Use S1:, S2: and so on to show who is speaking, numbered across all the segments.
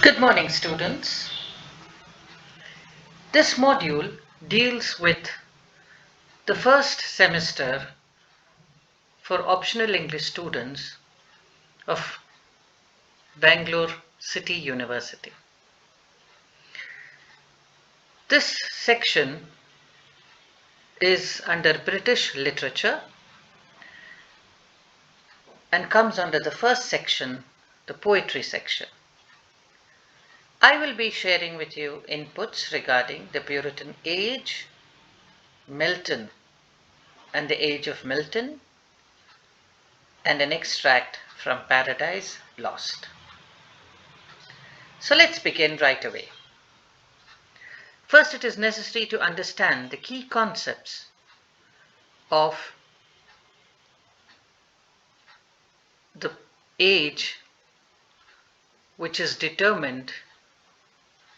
S1: Good morning, students. This module deals with the first semester for optional English students of Bangalore City University. This section is under British literature and comes under the first section, the poetry section. I will be sharing with you inputs regarding the Puritan Age, Milton and the Age of Milton, and an extract from Paradise Lost. So let's begin right away. First, it is necessary to understand the key concepts of the age, which is determined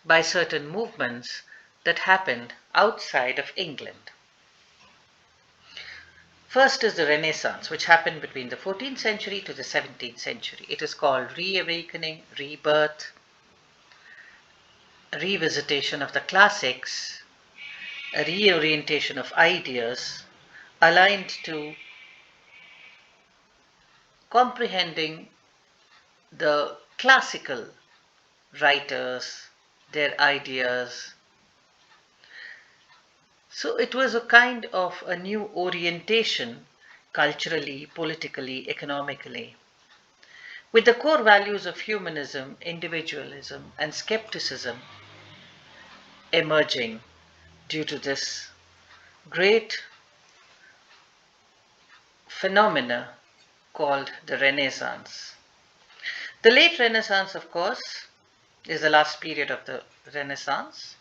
S1: by certain movements that happened outside of England. First is the Renaissance, which happened between the 14th century to the 17th century. It is called reawakening, rebirth, revisitation of the classics, a reorientation of ideas aligned to comprehending the classical writers, their ideas. So it was a kind of a new orientation culturally, politically, economically, with the core values of humanism, individualism, and skepticism emerging due to this great phenomena called the Renaissance. The late Renaissance, of course, is the last period of the Renaissance,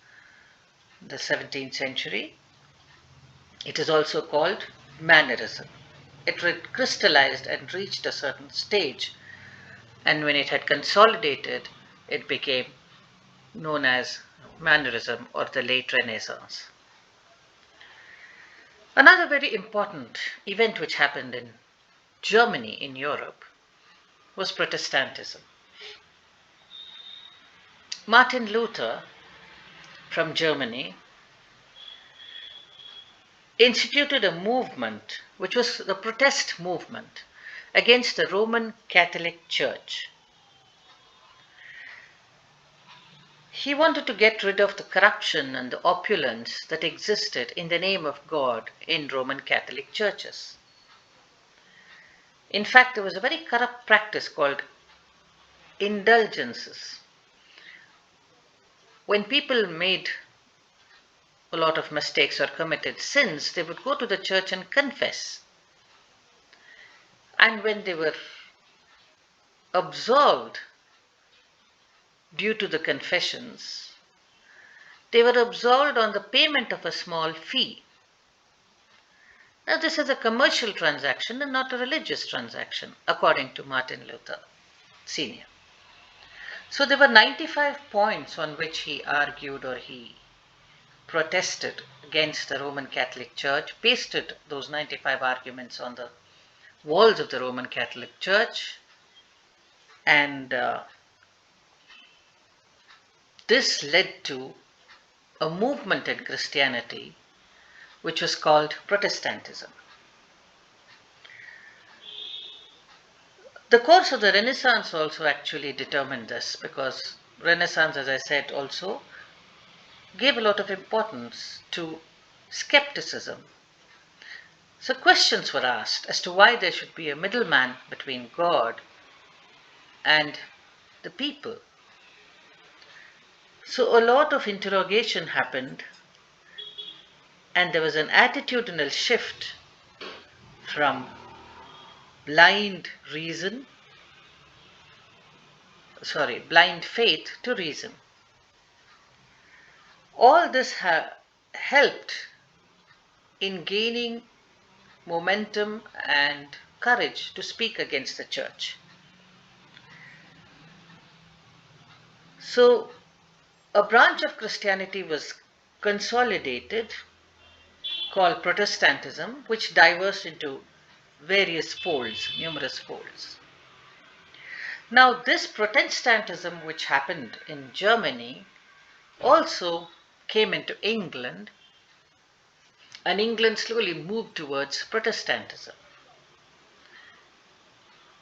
S1: the 17th century. It is also called mannerism. It crystallized and reached a certain stage, and when it had consolidated, it became known as mannerism or the late Renaissance. Another very important event which happened in Germany, in Europe, was Protestantism. Martin Luther from Germany instituted a movement which was the protest movement against the Roman Catholic Church. He wanted to get rid of the corruption and the opulence that existed in the name of God in Roman Catholic churches. In fact, there was a very corrupt practice called indulgences. When people made a lot of mistakes or committed sins, they would go to the church and confess. And when they were absolved due to the confessions, they were absolved on the payment of a small fee. Now, this is a commercial transaction and not a religious transaction, according to Martin Luther Sr. So there were 95 points on which he argued or he protested against the Roman Catholic Church, pasted those 95 arguments on the walls of the Roman Catholic Church, and this led to a movement in Christianity which was called Protestantism. The course of the Renaissance also actually determined this, because Renaissance, as I said, also gave a lot of importance to skepticism. So questions were asked as to why there should be a middleman between God and the people. So a lot of interrogation happened, and there was an attitudinal shift from blind faith to reason. All this helped in gaining momentum and courage to speak against the church. So a branch of Christianity was consolidated called Protestantism, which diverged into various folds, numerous folds. Now, this Protestantism, which happened in Germany, also came into England, and England slowly moved towards Protestantism,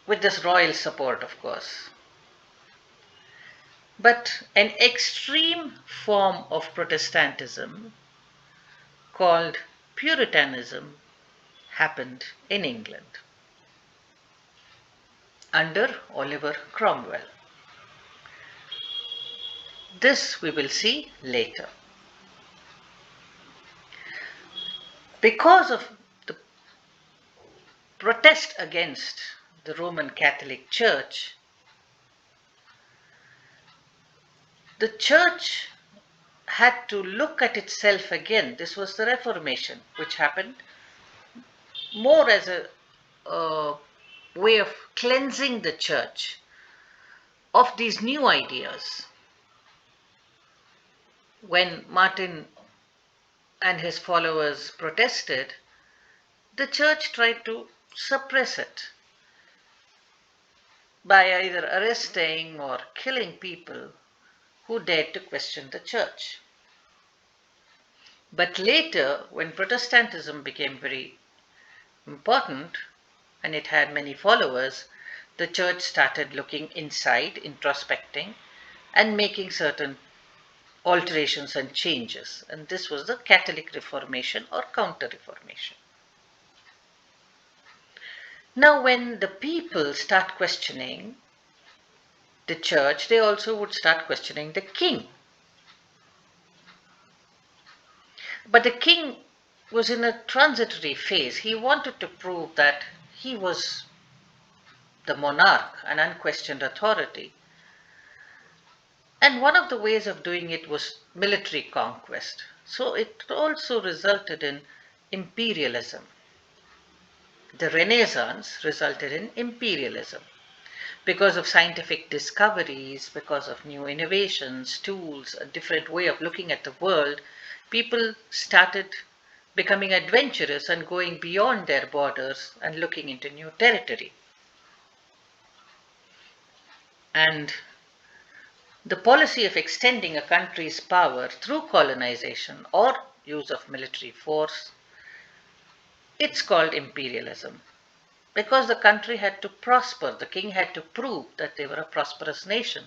S1: with this royal support, of course. But an extreme form of Protestantism called Puritanism happened in England under Oliver Cromwell. This we will see later. Because of the protest against the Roman Catholic Church, the church had to look at itself again. This was the Reformation, which happened more as a way of cleansing the church of these new ideas. When Martin and his followers protested, the church tried to suppress it by either arresting or killing people who dared to question the church. But later, when Protestantism became very important and it had many followers, the church started looking inside, introspecting, and making certain alterations and changes. And this was the Catholic Reformation or Counter Reformation. Now, when the people start questioning the church, they also would start questioning the king. But the king was in a transitory phase. He wanted to prove that he was the monarch, an unquestioned authority. And one of the ways of doing it was military conquest. So it also resulted in imperialism. The Renaissance resulted in imperialism. Because of scientific discoveries, because of new innovations, tools, a different way of looking at the world, people started becoming adventurous and going beyond their borders and looking into new territory. And the policy of extending a country's power through colonization or use of military force, it's called imperialism. Because the country had to prosper, the king had to prove that they were a prosperous nation.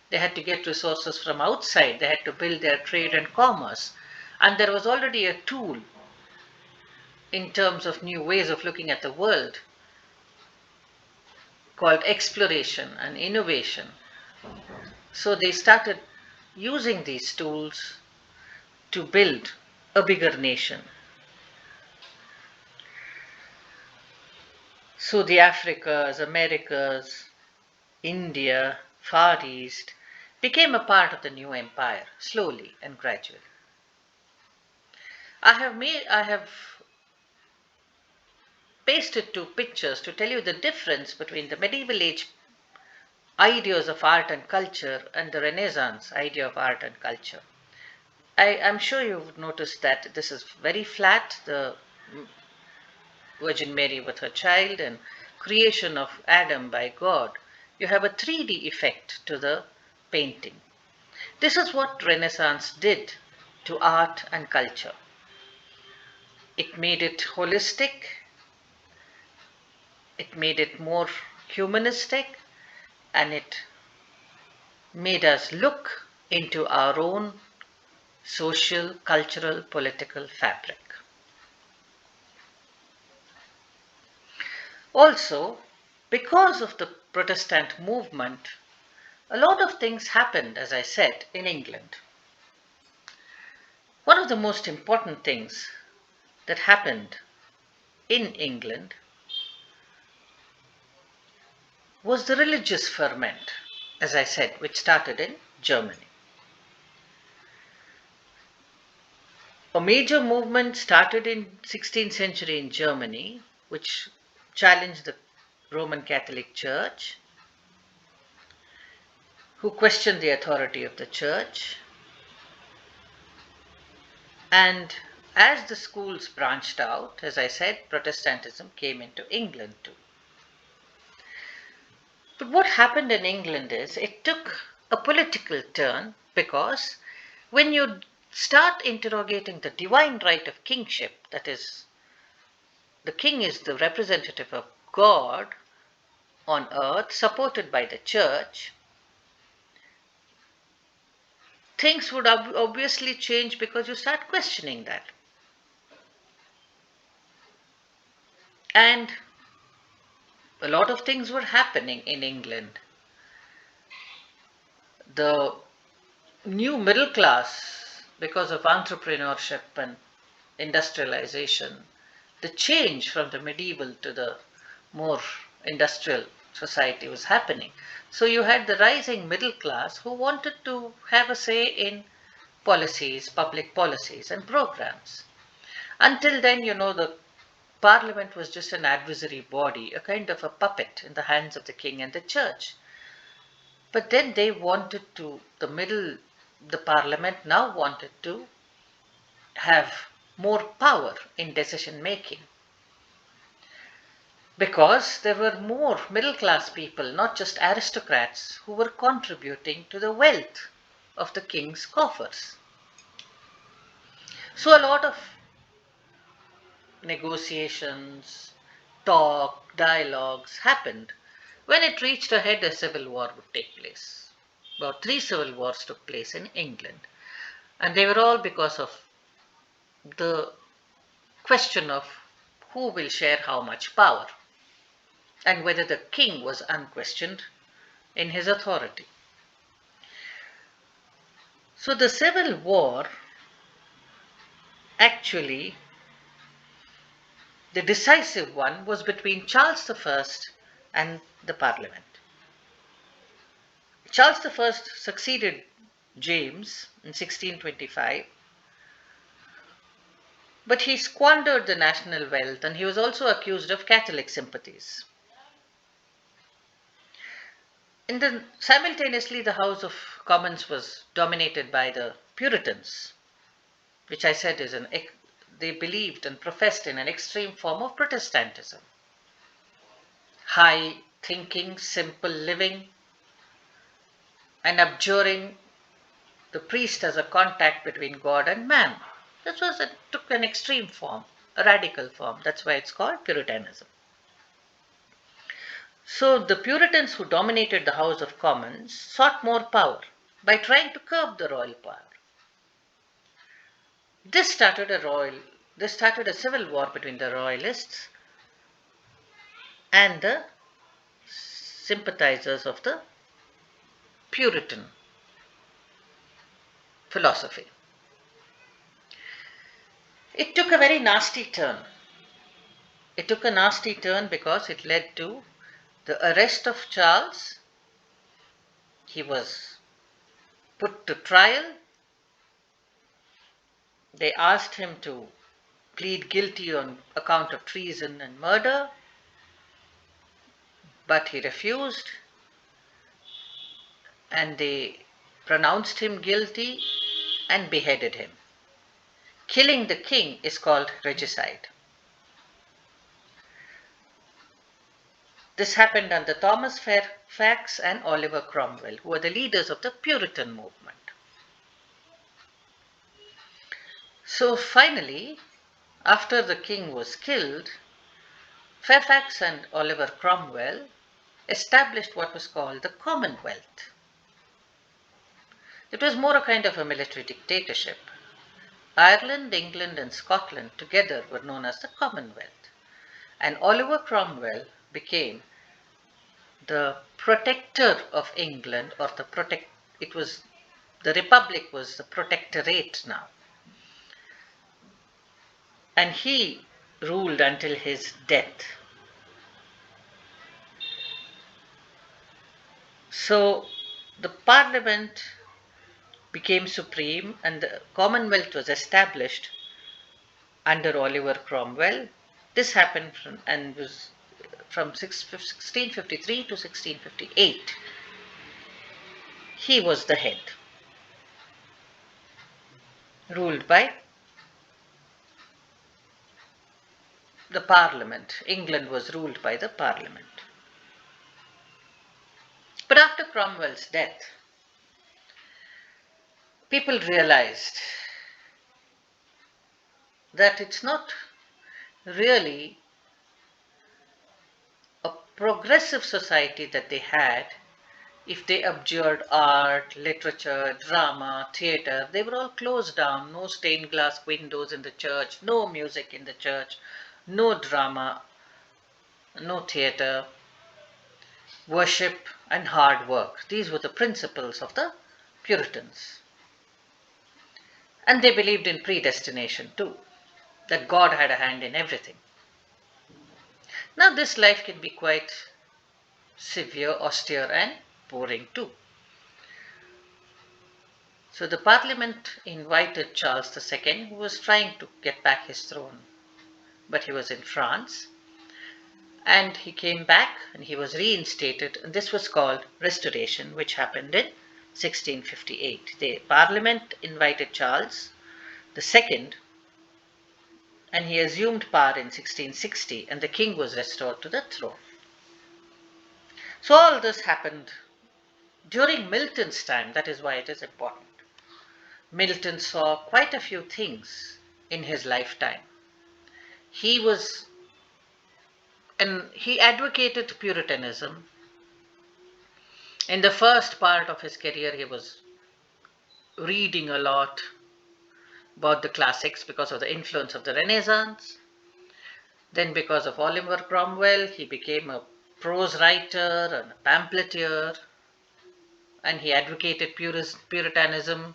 S1: They had to get resources from outside, they had to build their trade and commerce. And there was already a tool in terms of new ways of looking at the world called exploration and innovation. So they started using these tools to build a bigger nation. So the Africas, Americas, India, Far East became a part of the new empire, slowly and gradually. I have pasted two pictures to tell you the difference between the medieval age ideas of art and culture and the Renaissance idea of art and culture. I'm sure you've noticed that this is very flat, the Virgin Mary with her child and creation of Adam by God. You have a 3D effect to the painting. This is what Renaissance did to art and culture. It made it holistic, it made it more humanistic, and it made us look into our own social, cultural, political fabric. Also, because of the Protestant movement, a lot of things happened, as I said, in England. One of the most important things that happened in England was the religious ferment, as I said, which started in Germany. A major movement started in 16th century in Germany, which challenged the Roman Catholic Church, who questioned the authority of the church. And as the schools branched out, as I said, Protestantism came into England too. But what happened in England is it took a political turn because when you start interrogating the divine right of kingship, that is, the king is the representative of God on earth, supported by the church, things would obviously change because you start questioning that. And a lot of things were happening in England. The new middle class, because of entrepreneurship and industrialization, the change from the medieval to the more industrial society was happening. So you had the rising middle class who wanted to have a say in policies, public policies, and programs. Until then, the parliament was just an advisory body, a kind of a puppet in the hands of the king and the church. But then they wanted to, the parliament now wanted to have more power in decision making because there were more middle class people, not just aristocrats, who were contributing to the wealth of the king's coffers. So a lot of negotiations, talk, dialogues happened. When it reached a head, a civil war would take place. About 3 civil wars took place in England, and they were all because of the question of who will share how much power and whether the king was unquestioned in his authority. So the civil war, actually, the decisive one, was between Charles I and the parliament. Charles I succeeded James in 1625, but he squandered the national wealth and he was also accused of Catholic sympathies. Simultaneously, the House of Commons was dominated by the Puritans, which I said they believed and professed in an extreme form of Protestantism. High thinking, simple living, and abjuring the priest as a contact between God and man. It took an extreme form, a radical form. That's why it's called Puritanism. So the Puritans who dominated the House of Commons sought more power by trying to curb the royal power. This started a civil war between the royalists and the sympathizers of the Puritan philosophy. It took a very nasty turn. It took a nasty turn because it led to the arrest of Charles. He was put to trial. They asked him to plead guilty on account of treason and murder, but he refused, and they pronounced him guilty and beheaded him. Killing the king is called regicide. This happened under Thomas Fairfax and Oliver Cromwell, who were the leaders of the Puritan movement. So finally, after the king was killed, Fairfax and Oliver Cromwell established what was called the Commonwealth. It was more a kind of a military dictatorship. Ireland, England, and Scotland together were known as the Commonwealth. And Oliver Cromwell became the protector of England, or the Republic was the protectorate now. And he ruled until his death. So the Parliament became supreme and the Commonwealth was established under Oliver Cromwell. This happened from 1653 to 1658. He was the head, ruled by the Parliament. England was ruled by the Parliament. Cromwell's death, people realized that it's not really a progressive society that they had if they abjured art, literature, drama, theatre. They were all closed down. No stained glass windows in the church, no music in the church, no drama, no theatre, worship, and hard work. These were the principles of the Puritans. And they believed in predestination too, that God had a hand in everything. Now, this life can be quite severe, austere, and boring too. So, the Parliament invited Charles II, who was trying to get back his throne, but he was in France. And he came back and he was reinstated, and this was called Restoration, which happened in 1658. The Parliament invited Charles II, and he assumed power in 1660, and the king was restored to the throne. So all this happened during Milton's time. That is why it is important. Milton saw quite a few things in his lifetime. He advocated Puritanism. In the first part of his career, he was reading a lot about the classics because of the influence of the Renaissance. Then, because of Oliver Cromwell, he became a prose writer and a pamphleteer, and he advocated Puritanism,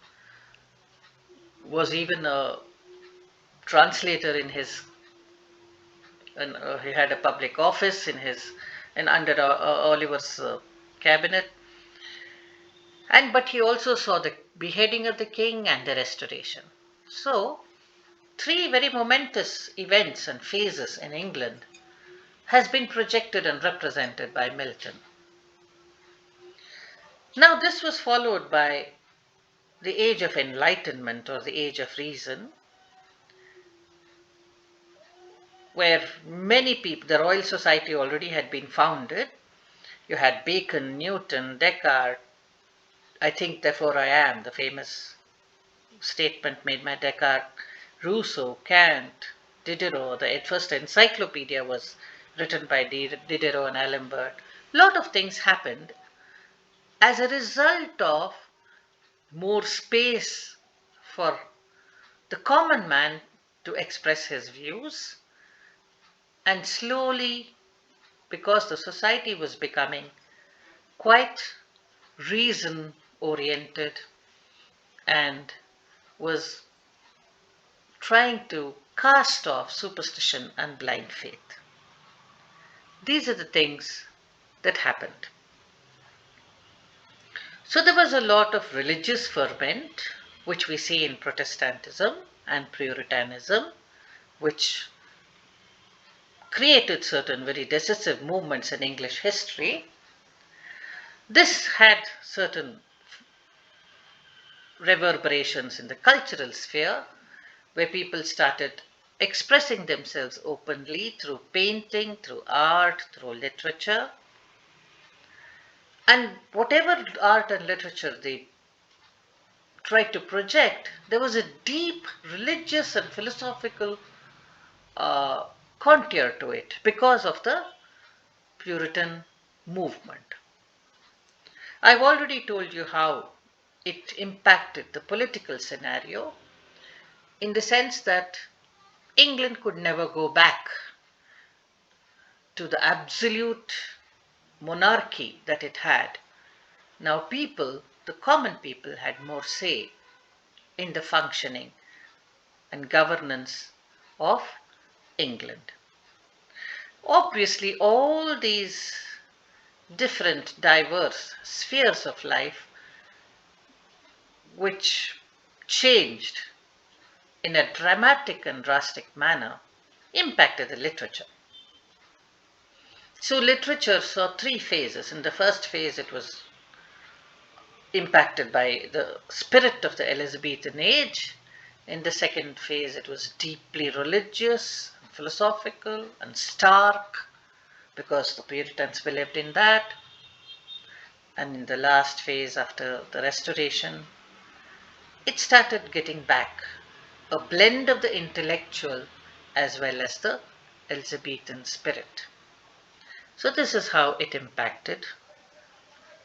S1: was even a translator in his, and he had a public office in his, and under Oliver's cabinet. But he also saw the beheading of the king and the restoration. So, three very momentous events and phases in England has been projected and represented by Milton. Now, this was followed by the Age of Enlightenment or the Age of Reason, where many people, the Royal Society already had been founded. You had Bacon, Newton, Descartes, I think therefore I am, the famous statement made by Descartes, Rousseau, Kant, Diderot. The first encyclopedia was written by Diderot and Alembert. A lot of things happened as a result of more space for the common man to express his views, and slowly, because the society was becoming quite reason oriented and was trying to cast off superstition and blind faith. These are the things that happened. So there was a lot of religious ferment, which we see in Protestantism and Puritanism, which created certain very decisive movements in English history. This had certain reverberations in the cultural sphere, where people started expressing themselves openly through painting, through art, through literature. And whatever art and literature they tried to project, there was a deep religious and philosophical contour to it because of the Puritan movement. I've already told you how it impacted the political scenario, in the sense that England could never go back to the absolute monarchy that it had. Now people, the common people, had more say in the functioning and governance of England. Obviously, all these different diverse spheres of life which changed in a dramatic and drastic manner impacted the literature. So literature saw three phases. In the first phase, it was impacted by the spirit of the Elizabethan age. In the second phase, it was deeply religious, philosophical, and stark, because the Puritans believed in that. and in the last phase after the Restoration, it started getting back a blend of the intellectual as well as the Elizabethan spirit. So, this is how it impacted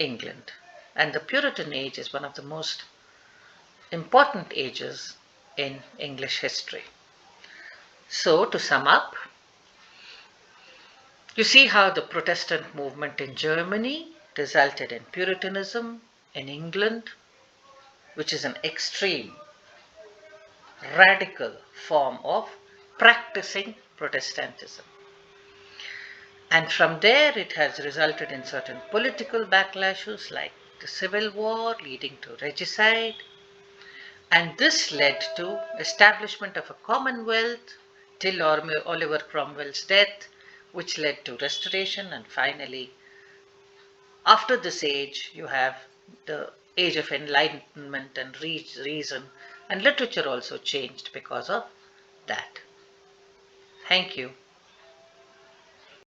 S1: England. And the Puritan Age is one of the most important ages in English history. So, to sum up, you see how the Protestant movement in Germany resulted in Puritanism in England, which is an extreme, radical form of practicing Protestantism. And from there, it has resulted in certain political backlashes like the Civil War leading to regicide. And this led to establishment of a Commonwealth till Oliver Cromwell's death, which led to Restoration. And finally, after this age, you have the age of enlightenment and reason, and literature also changed because of that. Thank you.